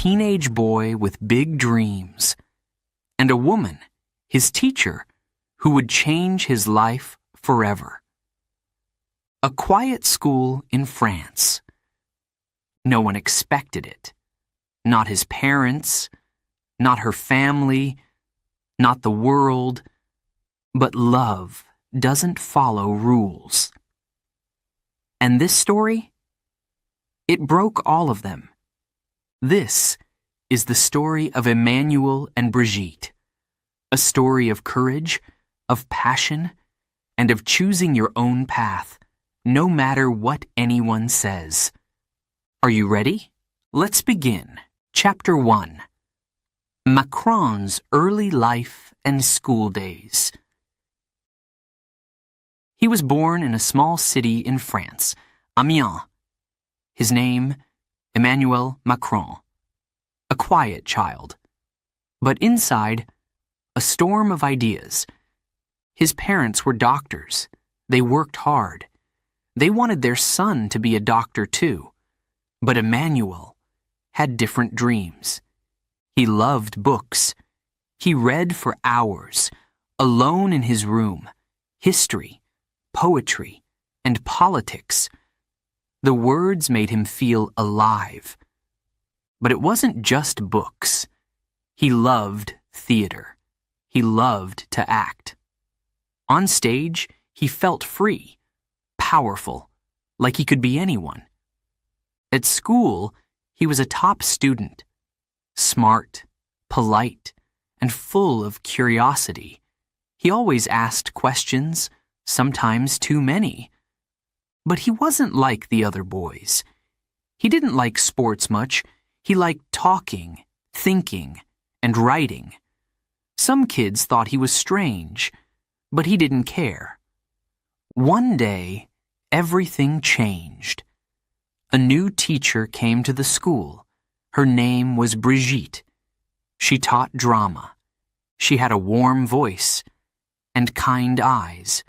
teenage boy with big dreams, and a woman, his teacher, who would change his life forever. A quiet school in France. No one expected it. Not his parents, not her family, not the world, but love doesn't follow rules. And this story? It broke all of them. This is the story of Emmanuel and Brigitte, a story of courage, of passion, and of choosing your own path, no matter what anyone says. Are you ready? Let's begin. Chapter 1. Macron's Early Life and School Days. He was born in a small city in France, Amiens. His name, Emmanuel Macron. A quiet child. But inside, a storm of ideas. His parents were doctors. They worked hard. They wanted their son to be a doctor too. But Emmanuel had different dreams. He loved books. He read for hours, alone in his room, history, poetry, and politics. The words made him feel alive. But it wasn't just books. He loved theater. He loved to act. On stage, he felt free, powerful, like he could be anyone. At school, he was a top student, smart, polite, and full of curiosity. He always asked questions, sometimes too many. But he wasn't like the other boys. He didn't like sports much. He liked talking, thinking, and writing. Some kids thought he was strange, but he didn't care. One day, everything changed. A new teacher came to the school. Her name was Brigitte. She taught drama. She had a warm voice and kind eyes.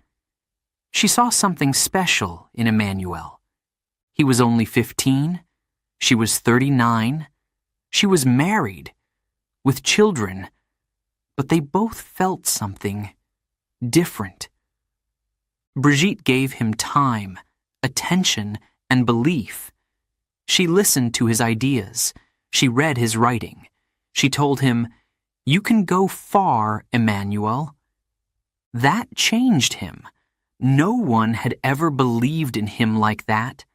She saw something special in Emmanuel. He was only 15. She was 39. She was married, with children, but they both felt something different. Brigitte gave him time, attention, and belief. She listened to his ideas. She read his writing. She told him, "You can go far, Emmanuel." That changed him. No one had ever believed in him like that.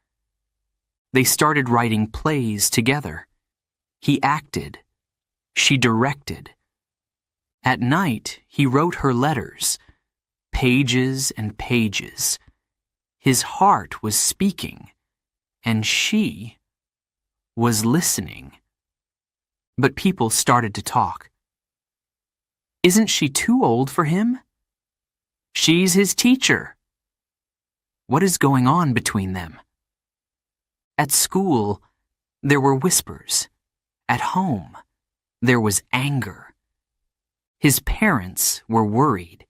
They started writing plays together. He acted. She directed. At night, he wrote her letters, pages and pages. His heart was speaking, and she was listening. But people started to talk. Isn't she too old for him? She's his teacher. What is going on between them? At school, there were whispers. At home, there was anger. His parents were worried.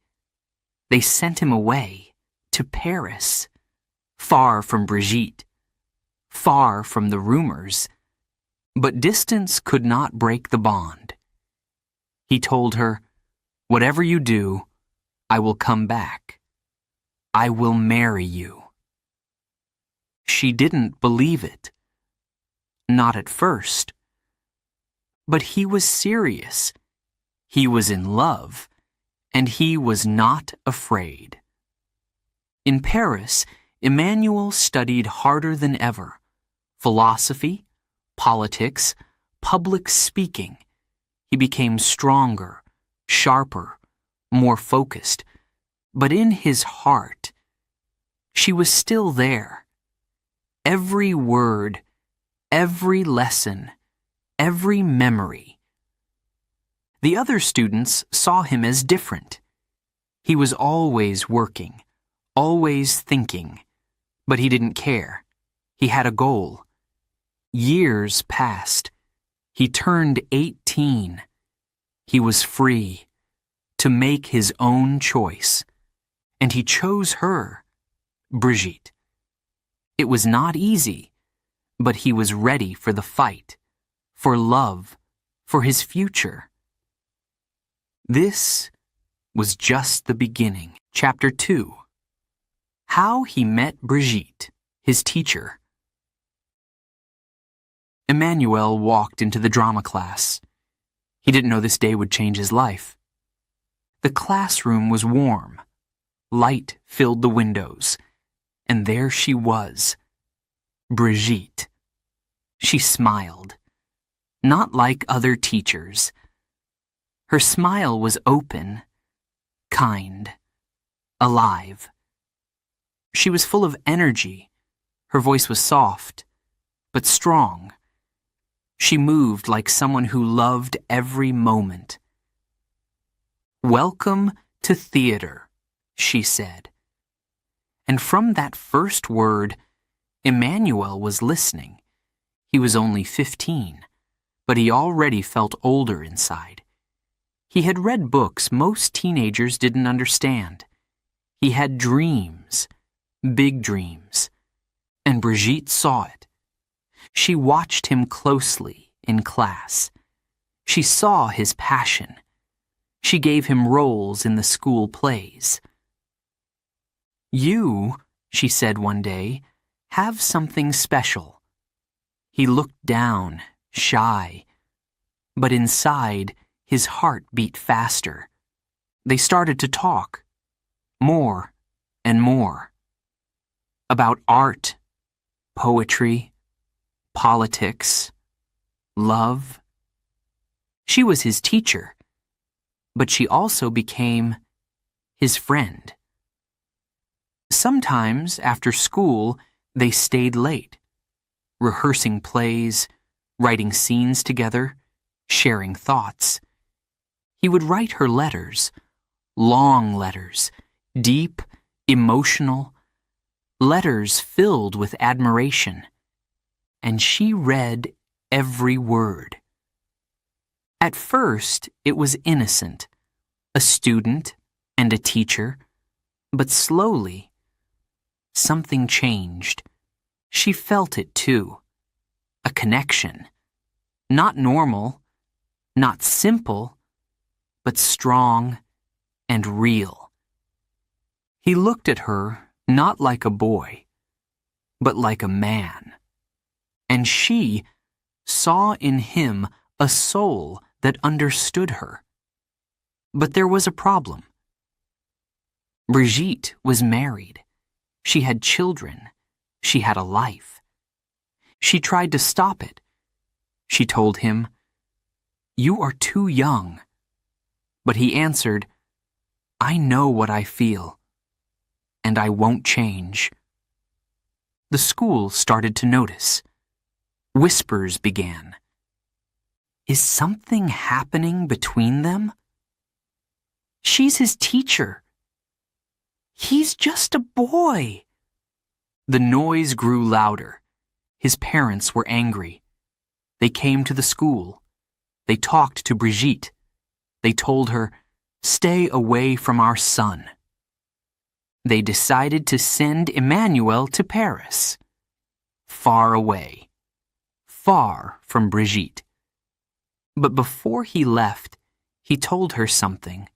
They sent him away to Paris, far from Brigitte, far from the rumors. But distance could not break the bond. He told her, "Whatever you do, I will come back. I will marry you." She didn't believe it. Not at first. But he was serious. He was in love, and he was not afraid. In Paris, Emmanuel studied harder than ever. Philosophy, politics, public speaking. He became stronger, sharper, more focused. But in his heart, she was still there. Every word, every lesson, every memory. The other students saw him as different. He was always working, always thinking, but he didn't care. He had a goal. Years passed. He turned 18. He was free to make his own choice. And he chose her, Brigitte. It was not easy, but he was ready for the fight, for love, for his future. This was just the beginning. Chapter 2. How he met Brigitte, his teacher. Emmanuel walked into the drama class. He didn't know this day would change his life. The classroom was warm. Light filled the windows. And there she was, Brigitte. She smiled, not like other teachers. Her smile was open, kind, alive. She was full of energy. Her voice was soft, but strong. She moved like someone who loved every moment. "Welcome to theater," she said. And from that first word, Emmanuel was listening. He was only 15, but he already felt older inside. He had read books most teenagers didn't understand. He had dreams, big dreams, and Brigitte saw it. She watched him closely in class. She saw his passion. She gave him roles in the school plays. "You," she said one day, "have something special." He looked down, shy, but inside, his heart beat faster. They started to talk, more and more, about art, poetry, politics, love. She was his teacher, but she also became his friend. Sometimes, after school, they stayed late, rehearsing plays, writing scenes together, sharing thoughts. He would write her letters, long letters, deep, emotional, letters filled with admiration. And she read every word. At first, it was innocent, a student and a teacher, but slowly, something changed. She felt it too, a connection, not normal, not simple, but strong and real. He looked at her not like a boy, but like a man. And she saw in him a soul that understood her. But there was a problem. Brigitte was married. She had children. She had a life. She tried to stop it. She told him, "You are too young." But he answered, "I know what I feel, and I won't change." The school started to notice. Whispers began. Is something happening between them? She's his teacher. He's just a boy. The noise grew louder. His parents were angry. They came to the school. They talked to Brigitte. They told her, "Stay away from our son." They decided to send Emmanuel to Paris, far away. Far from Brigitte. But before he left, he told her something,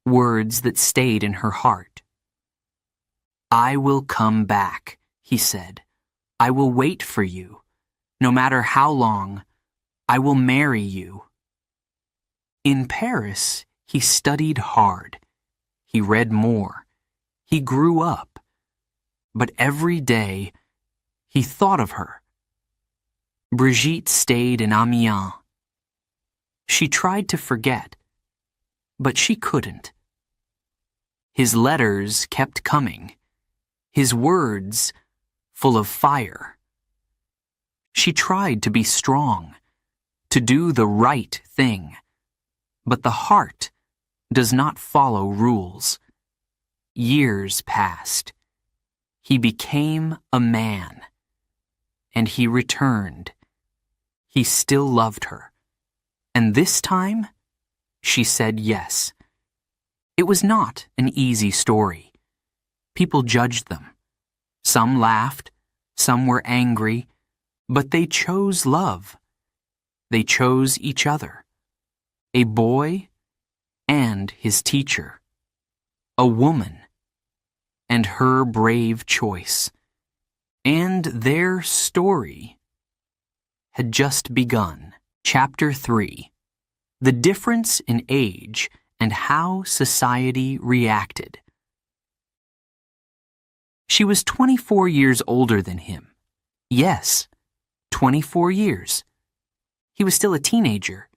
words that stayed in her heart. "I will come back," he said. "I will wait for you. No matter how long, I will marry you." In Paris, he studied hard. He read more. He grew up. But every day, he thought of her. Brigitte stayed in Amiens. She tried to forget, but she couldn't. His letters kept coming, his words full of fire. She tried to be strong, to do the right thing, but the heart does not follow rules. Years passed. He became a man, and he returned. He still loved her. And this time, she said yes. It was not an easy story. People judged them. Some laughed, some were angry, but they chose love. they chose each other. A boy and his teacher. A woman and her brave choice. And their story had just begun. Chapter 3. The difference in age and how society reacted. She was 24 years older than him. Yes, 24 years. He was still a teenager.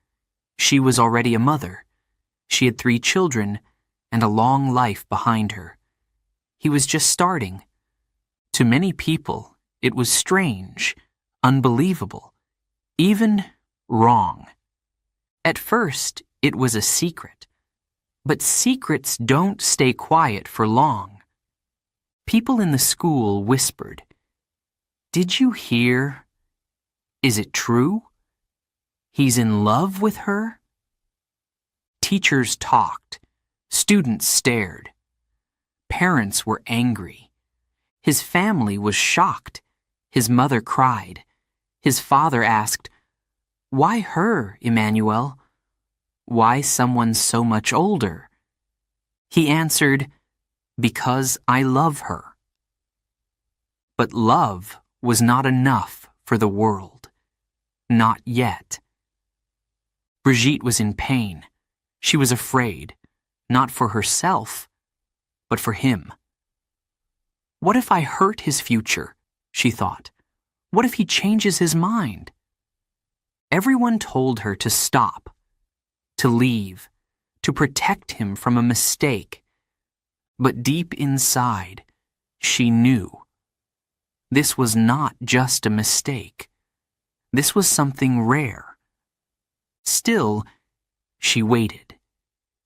She was already a mother. She had 3 children and a long life behind her. He was just starting. To many people, it was strange, unbelievable, even wrong. At first, it was a secret. But secrets don't stay quiet for long. People in the school whispered, "Did you hear? Is it true? He's in love with her?" Teachers talked. Students stared. Parents were angry. His family was shocked. His mother cried. His father asked, "Why her, Emmanuel? Why someone so much older?" He answered, "Because I love her." But love was not enough for the world. Not yet. Brigitte was in pain. She was afraid, not for herself, but for him. What if I hurt his future? She thought. What if he changes his mind? Everyone told her to stop, to leave, to protect him from a mistake. But deep inside, she knew. This was not just a mistake. This was something rare. Still, she waited.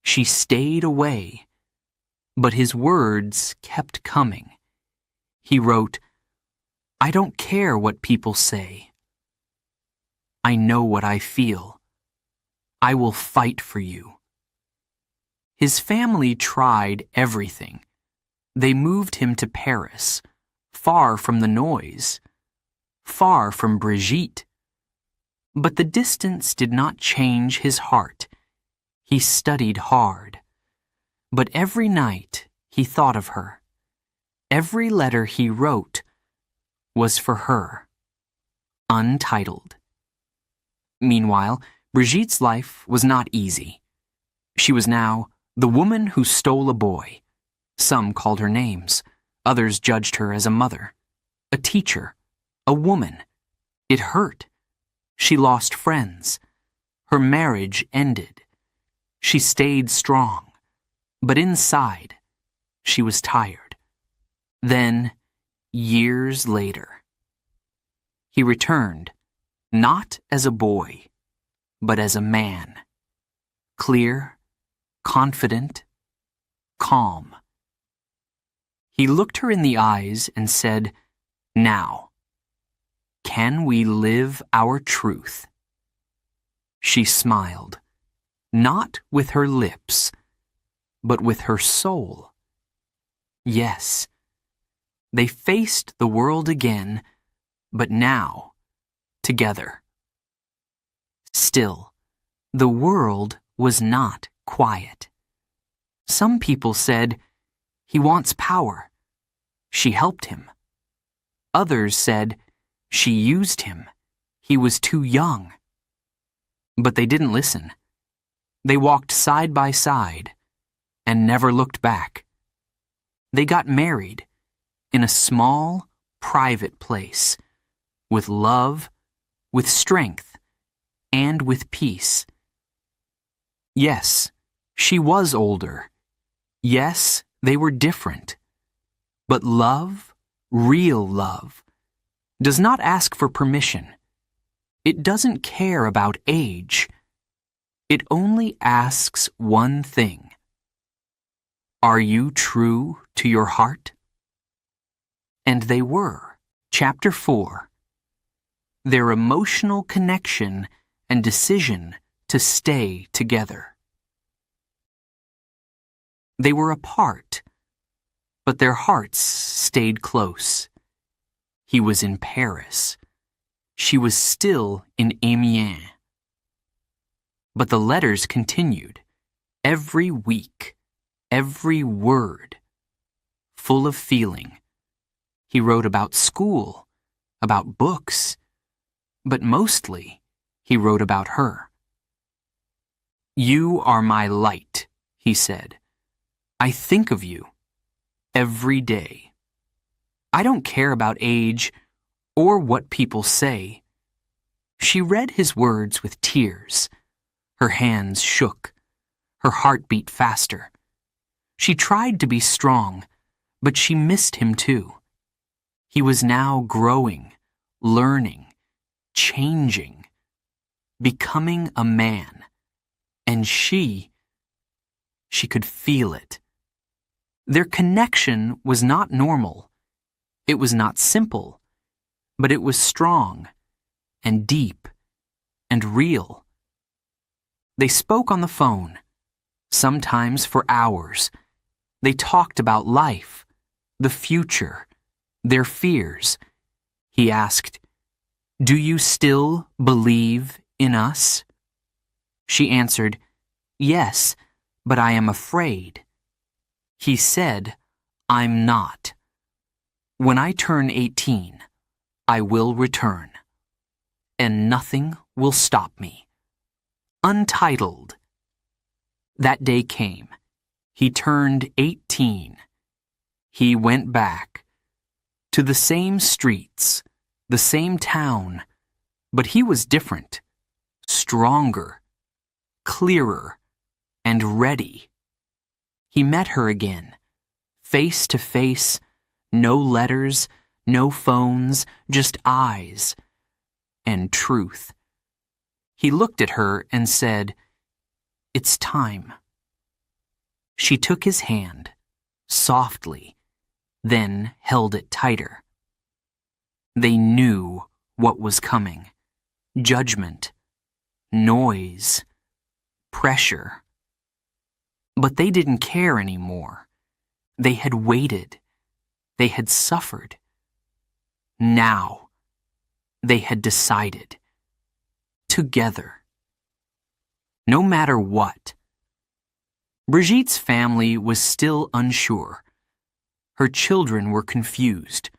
She stayed away. But his words kept coming. He wrote, "I don't care what people say. I know what I feel. I will fight for you." His family tried everything. They moved him to Paris, far from the noise, far from Brigitte. But the distance did not change his heart. He studied hard. But every night he thought of her. Every letter he wrote was for her. Untitled. Meanwhile, Brigitte's life was not easy. She was now the woman who stole a boy. Some called her names. Others judged her as a mother, a teacher, a woman. It hurt. She lost friends. Her marriage ended. She stayed strong, but inside, she was tired. Then, years later, he returned, not as a boy, but as a man. Clear, confident, calm. He looked her in the eyes and said, "Now, can we live our truth?" She smiled, not with her lips, but with her soul. Yes, they faced the world again, but now, together. Still, the world was not quiet. Some people said, "He wants power." She helped him. Others said, "She used him. He was too young." But they didn't listen. They walked side by side and never looked back. They got married in a small, private place, with love, with strength, and with peace. Yes, she was older. Yes, they were different. But love, real love, does not ask for permission. It doesn't care about age. It only asks one thing. Are you true to your heart? And they were. Chapter 4. Their emotional connection and decision to stay together. They were apart, but their hearts stayed close. He was in Paris. She was still in Amiens. But the letters continued, every week, every word, full of feeling. He wrote about school, about books, but mostly he wrote about her. "You are my light," he said. "I think of you every day. I don't care about age or what people say." She read his words with tears. Her hands shook. Her heart beat faster. She tried to be strong, but she missed him too. He was now growing, learning, changing, becoming a man. And she could feel it. Their connection was not normal. It was not simple, but it was strong and deep and real. They spoke on the phone, sometimes for hours. They talked about life, the future, their fears. He asked, "Do you still believe in us?" She answered, "Yes, but I am afraid." He said, "I'm not. When I turn 18, I will return, and nothing will stop me." Untitled. That day came. He turned 18. He went back to the same streets, the same town, but he was different, stronger, clearer, and ready. He met her again, face to face, no letters, no phones, just eyes and truth. He looked at her and said, "It's time." She took his hand, softly, then held it tighter. They knew what was coming. Judgment, noise, pressure. But they didn't care anymore. They had waited. They had suffered. Now, they had decided. Together. No matter what. Brigitte's family was still unsure. Her children were confused.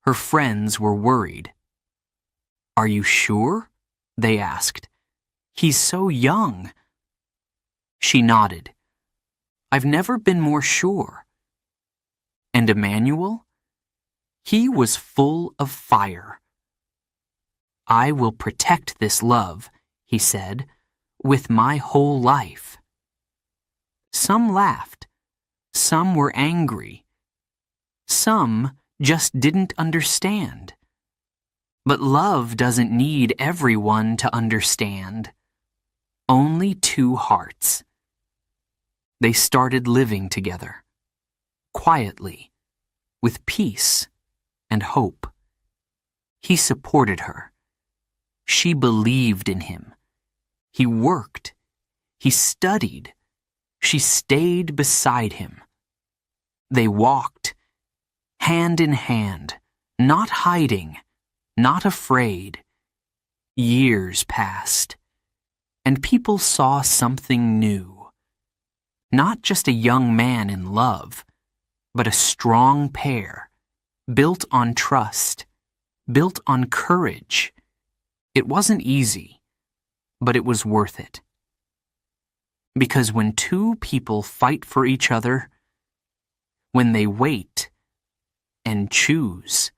Her friends were worried. "Are you sure?" they asked. "He's so young." She nodded. "I've never been more sure." And Emmanuel? He was full of fire. "I will protect this love," he said, "with my whole life." Some laughed. Some were angry. Some just didn't understand. But love doesn't need everyone to understand. Only two hearts. They started living together, quietly, with peace and hope. He supported her. She believed in him. He worked. He studied. She stayed beside him. They walked, hand in hand, not hiding, not afraid. Years passed, and people saw something new. Not just a young man in love, but a strong pair, built on trust, built on courage. It wasn't easy, but it was worth it. Because when two people fight for each other, when they wait and choose,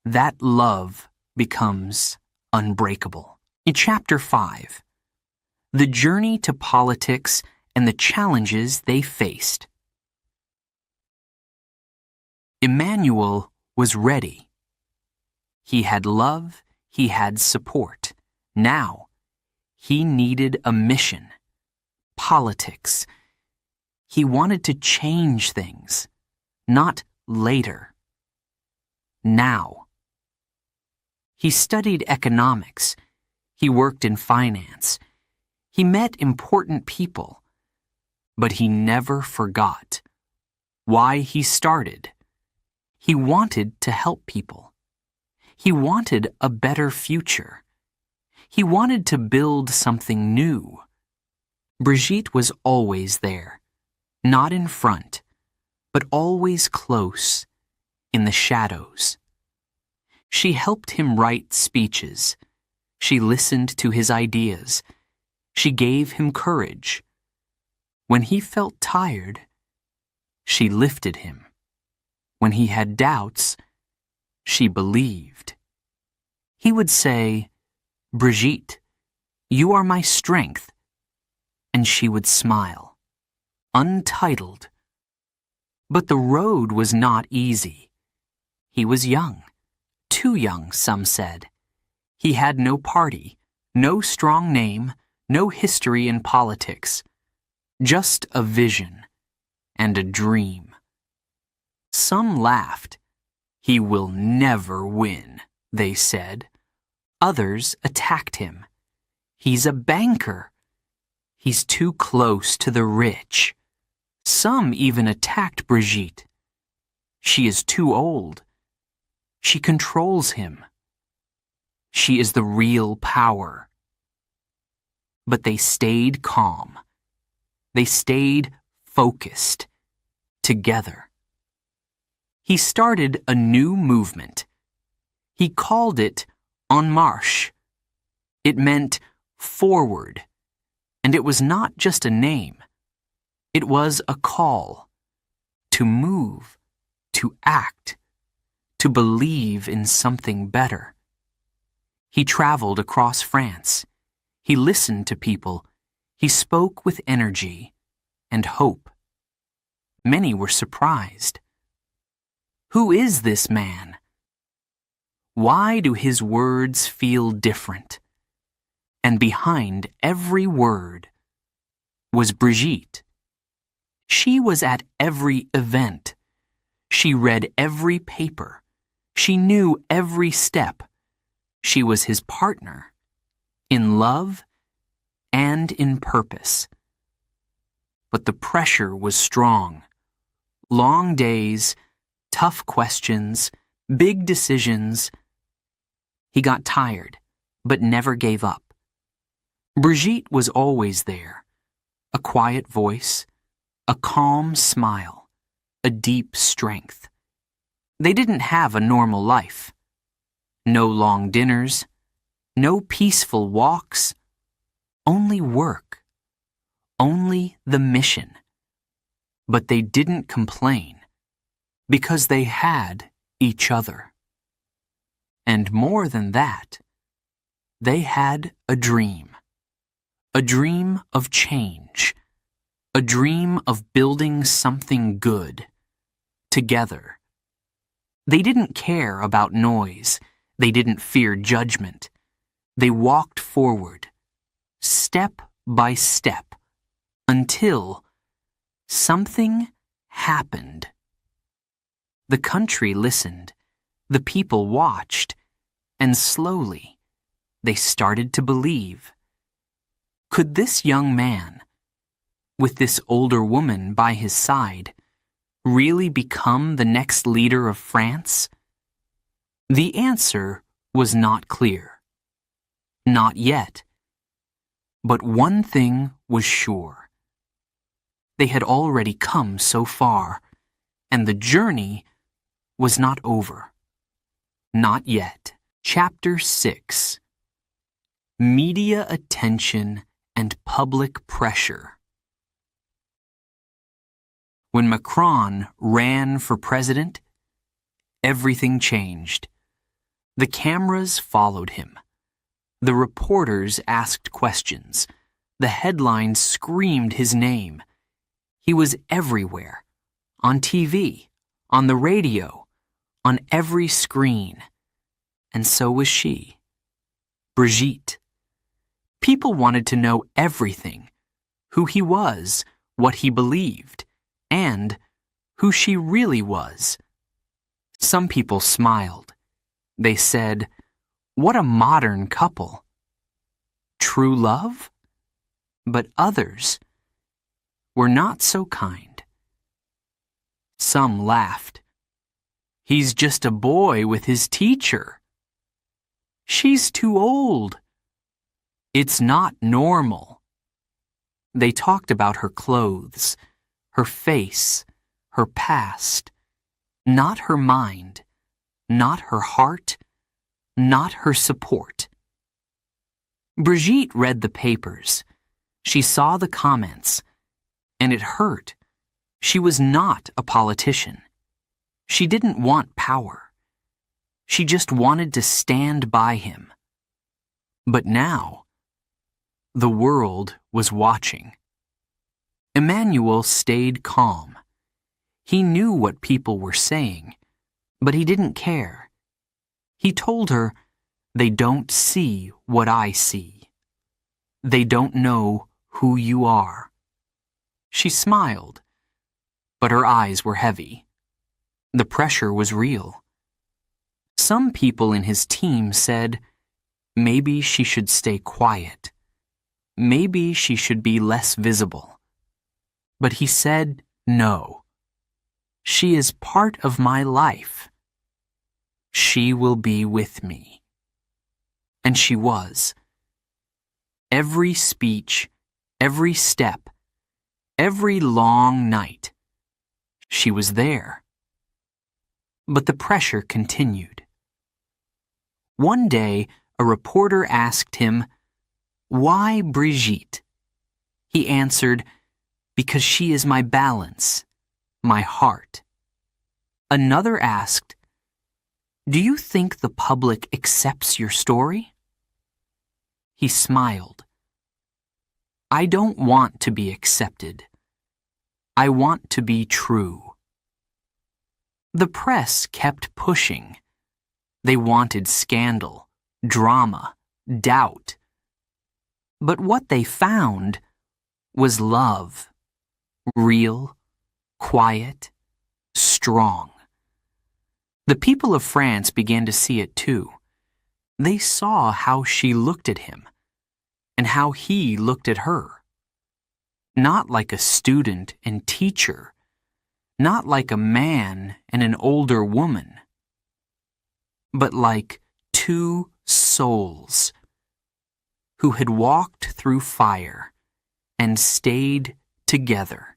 that love becomes unbreakable. In Chapter 5, the journey to politics and the challenges they faced. Emmanuel was ready. He had love, he had support. Now, he needed a mission. Politics. He wanted to change things, not later. Now. He studied economics. He worked in finance. He met important people. But he never forgot why he started. He wanted to help people. He wanted a better future. He wanted to build something new. Brigitte was always there, not in front, but always close, in the shadows. She helped him write speeches. She listened to his ideas. She gave him courage. When he felt tired, she lifted him. When he had doubts, she believed. He would say, "Brigitte, you are my strength," and she would smile, untitled. But the road was not easy. He was young, too young, some said. He had no party, no strong name, no history in politics, just a vision and a dream. Some laughed. "He will never win," they said. Others attacked him. "He's a banker. He's too close to the rich." Some even attacked Brigitte. "She is too old. She controls him. She is the real power." But they stayed calm. They stayed focused, together. He started a new movement. He called it En Marche. It meant forward, and it was not just a name. It was a call to move, to act, to believe in something better. He traveled across France. He listened to people. He spoke with energy and hope. Many were surprised. Who is this man? Why do his words feel different? And behind every word was Brigitte. She was at every event. She read every paper. She knew every step. She was his partner, in love and in purpose. But the pressure was strong. Long days, tough questions, big decisions. He got tired, but never gave up. Brigitte was always there, a quiet voice, a calm smile, a deep strength. They didn't have a normal life. No long dinners, no peaceful walks, only work, only the mission. But they didn't complain, because they had each other. And more than that, they had a dream of change, a dream of building something good, together. They didn't care about noise. They didn't fear judgment. They walked forward, step by step, until something happened. The country listened, the people watched, and slowly they started to believe. Could this young man, with this older woman by his side, really become the next leader of France? The answer was not clear. Not yet. But one thing was sure. They had already come so far, and the journey was not over. Not yet. Chapter 6. Media attention and public pressure. When Macron ran for president, everything changed. The cameras followed him. The reporters asked questions. The headlines screamed his name. He was everywhere. On TV, on the radio, on every screen. And so was she, Brigitte. People wanted to know everything. Who he was, what he believed, and who she really was. Some people smiled. They said, "What a modern couple." True love? But others were not so kind. Some laughed. "He's just a boy with his teacher." "She's too old." It's not normal. They talked about her clothes, her face, her past, not her mind, not her heart, not her support. Brigitte read the papers. She saw the comments, and it hurt. She was not a politician. She didn't want power. She just wanted to stand by him. But now, the world was watching. Emmanuel stayed calm. He knew what people were saying, but he didn't care. He told her, "They don't see what I see. They don't know who you are." She smiled, but her eyes were heavy. The pressure was real. Some people in his team said, maybe she should stay quiet. Maybe she should be less visible. But he said, no. She is part of my life. She will be with me. And she was. Every speech, every step, every long night, she was there. But the pressure continued. One day, a reporter asked him, "Why Brigitte?" He answered, "Because she is my balance, my heart." Another asked, "Do you think the public accepts your story?" He smiled. "I don't want to be accepted. I want to be true." The press kept pushing. They wanted scandal, drama, doubt. But what they found was love. Real, quiet, strong. The people of France began to see it too. They saw how she looked at him and how he looked at her. Not like a student and teacher, not like a man and an older woman, but like two souls who had walked through fire and stayed together.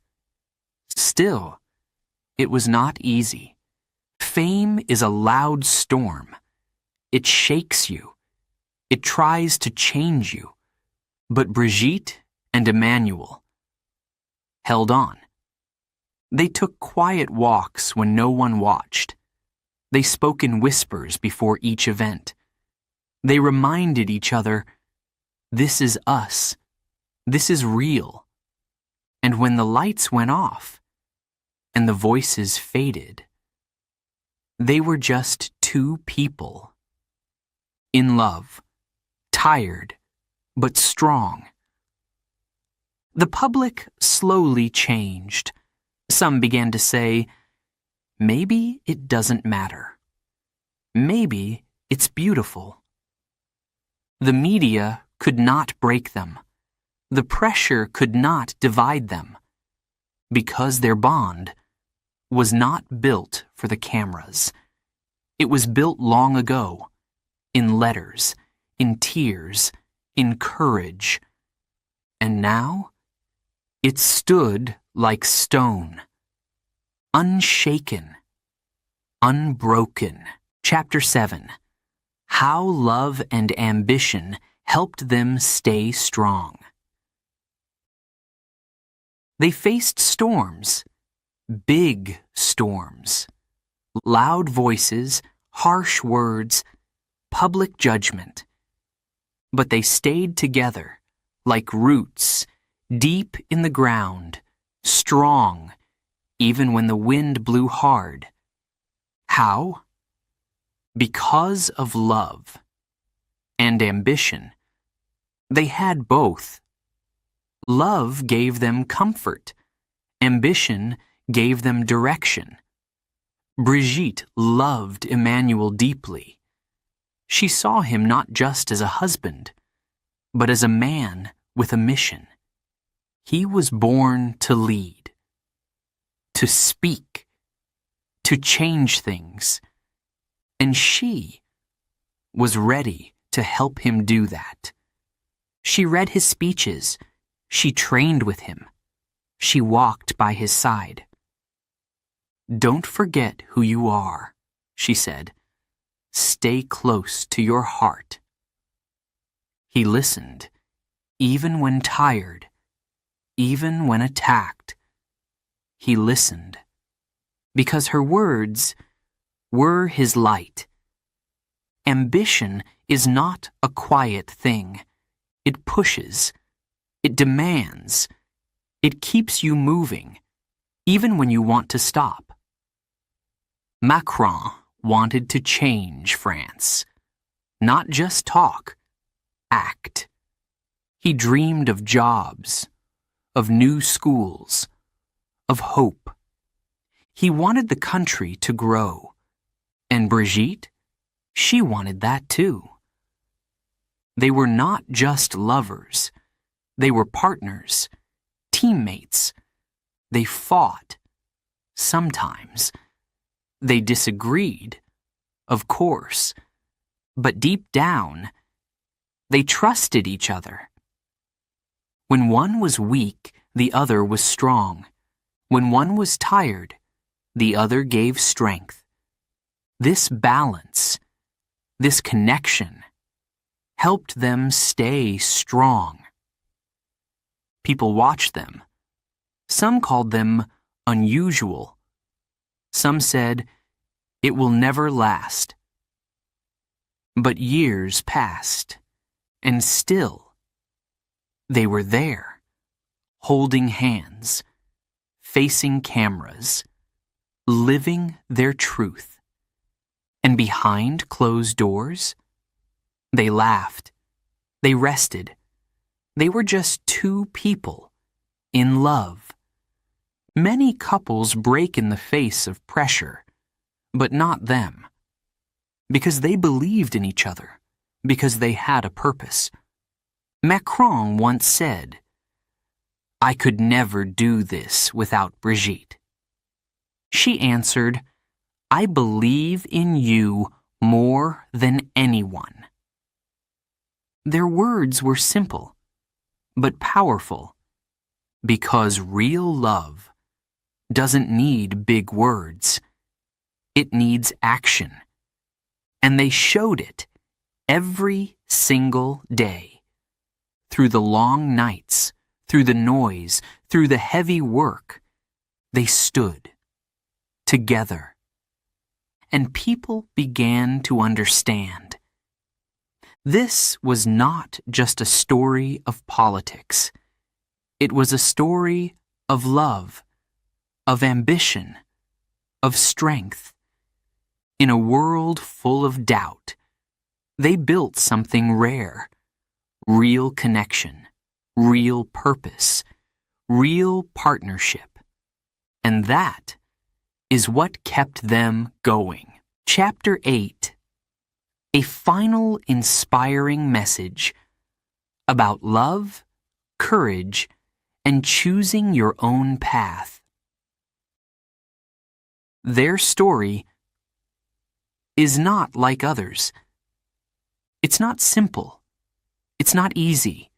Still, it was not easy. Fame is a loud storm. It shakes you. It tries to change you. But Brigitte and Emmanuel held on. They took quiet walks when no one watched. They spoke in whispers before each event. They reminded each other, this is us. This is real. And when the lights went off and the voices faded, they were just two people. In love, tired, but strong. The public slowly changed. Some began to say, maybe it doesn't matter. Maybe it's beautiful. The media could not break them. The pressure could not divide them, because their bond was not built for the cameras. It was built long ago, in letters, in tears, in courage. And now, it stood like stone, unshaken, unbroken. Chapter 7. How Love and Ambition Helped Them Stay Strong. They faced storms, big storms, loud voices, harsh words, public judgment. But they stayed together, like roots, deep in the ground, strong, even when the wind blew hard. How? Because of love and ambition. They had both. Love gave them comfort. Ambition gave them direction. Brigitte loved Emmanuel deeply. She saw him not just as a husband, but as a man with a mission. He was born to lead, to speak, to change things, and she was ready to help him do that. She read his speeches. She trained with him. She walked by his side. "Don't forget who you are," she said. "Stay close to your heart." He listened, even when tired, even when attacked. He listened, because her words were his light. Ambition is not a quiet thing. It pushes. It demands. It keeps you moving, even when you want to stop. Macron wanted to change France. Not just talk, act. He dreamed of jobs, of new schools, of hope. He wanted the country to grow. And Brigitte, she wanted that too. They were not just lovers. They were partners, teammates. They fought. Sometimes. They disagreed, of course. But deep down, they trusted each other. When one was weak, the other was strong. When one was tired, the other gave strength. This balance, this connection, helped them stay strong. People watched them. Some called them unusual. Some said, "It will never last." But years passed, and still, they were there, holding hands, facing cameras, living their truth. And behind closed doors, they laughed, they rested. They were just two people in love. Many couples break in the face of pressure, but not them. Because they believed in each other, because they had a purpose. Macron once said, "I could never do this without Brigitte." She answered, "I believe in you more than anyone." Their words were simple, but powerful, because real love doesn't need big words. It needs action. And they showed it every single day. Through the long nights, through the noise, through the heavy work, they stood together. And people began to understand. This was not just a story of politics. It was a story of love, of ambition, of strength. In a world full of doubt, they built something rare. Real connection, real purpose, real partnership. And that is what kept them going. Chapter 8. A final inspiring message about love, courage, and choosing your own path. Their story is not like others. It's not simple. It's not easy.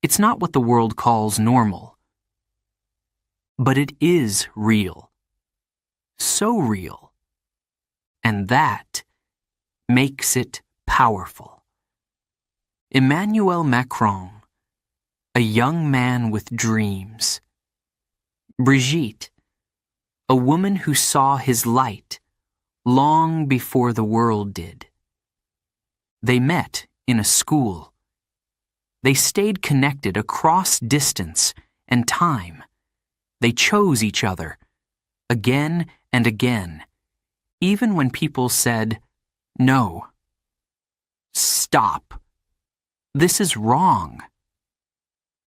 It's not what the world calls normal. But it is real. So real. And that makes it powerful. Emmanuel Macron, a young man with dreams. Brigitte, a woman who saw his light long before the world did. They met in a school. They stayed connected across distance and time. They chose each other again and again, even when people said, "No. Stop. This is wrong."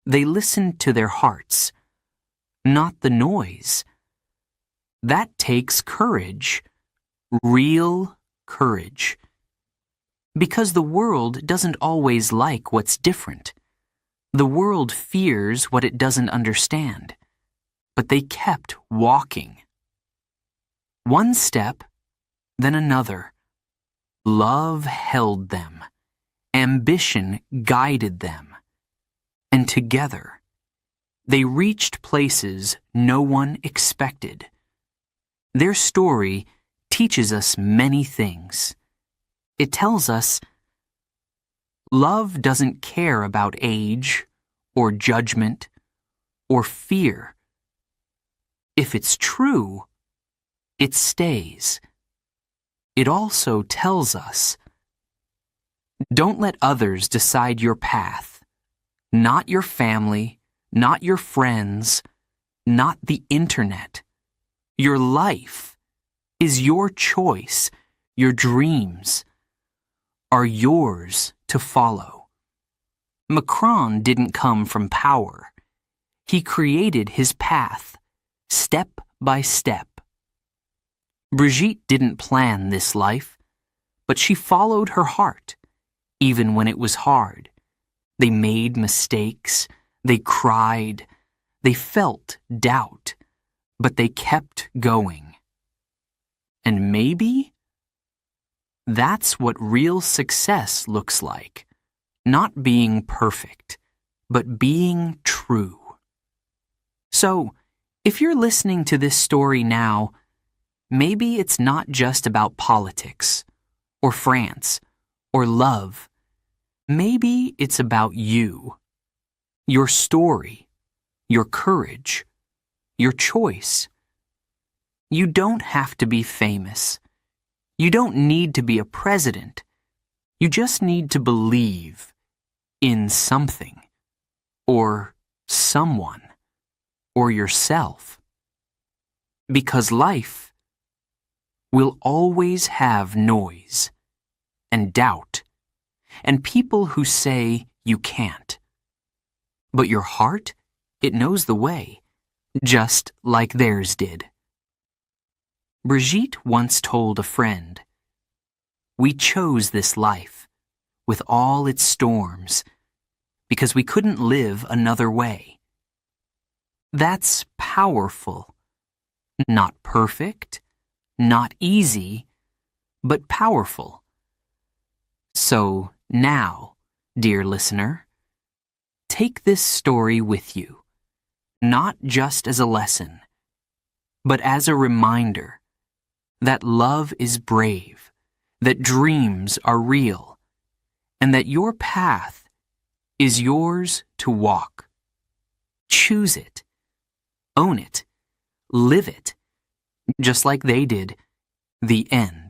They listened to their hearts, not the noise. That takes courage, real courage. Because the world doesn't always like what's different. The world fears what it doesn't understand. But they kept walking. One step, then another. Love held them, ambition guided them, and together they reached places no one expected. Their story teaches us many things. It tells us love doesn't care about age or judgment or fear. If it's true, it stays. It also tells us, don't let others decide your path, not your family, not your friends, not the internet. Your life is your choice. Your dreams are yours to follow. Macron didn't come from power. He created his path, step by step. Brigitte didn't plan this life, but she followed her heart, even when it was hard. They made mistakes, they cried, they felt doubt, but they kept going. And maybe that's what real success looks like. Not being perfect, but being true. So, if you're listening to this story now, maybe it's not just about politics, or France, or love. Maybe it's about you, your story, your courage, your choice. You don't have to be famous. You don't need to be a president. You just need to believe in something, or someone, or yourself. Because life will always have noise, and doubt, and people who say you can't. But your heart, it knows the way, just like theirs did. Brigitte once told a friend, "We chose this life, with all its storms, because we couldn't live another way." That's powerful. Not perfect, not easy, but powerful. So now, dear listener, take this story with you, not just as a lesson, but as a reminder that love is brave, that dreams are real, and that your path is yours to walk. Choose it, own it, live it, just like they did. The end.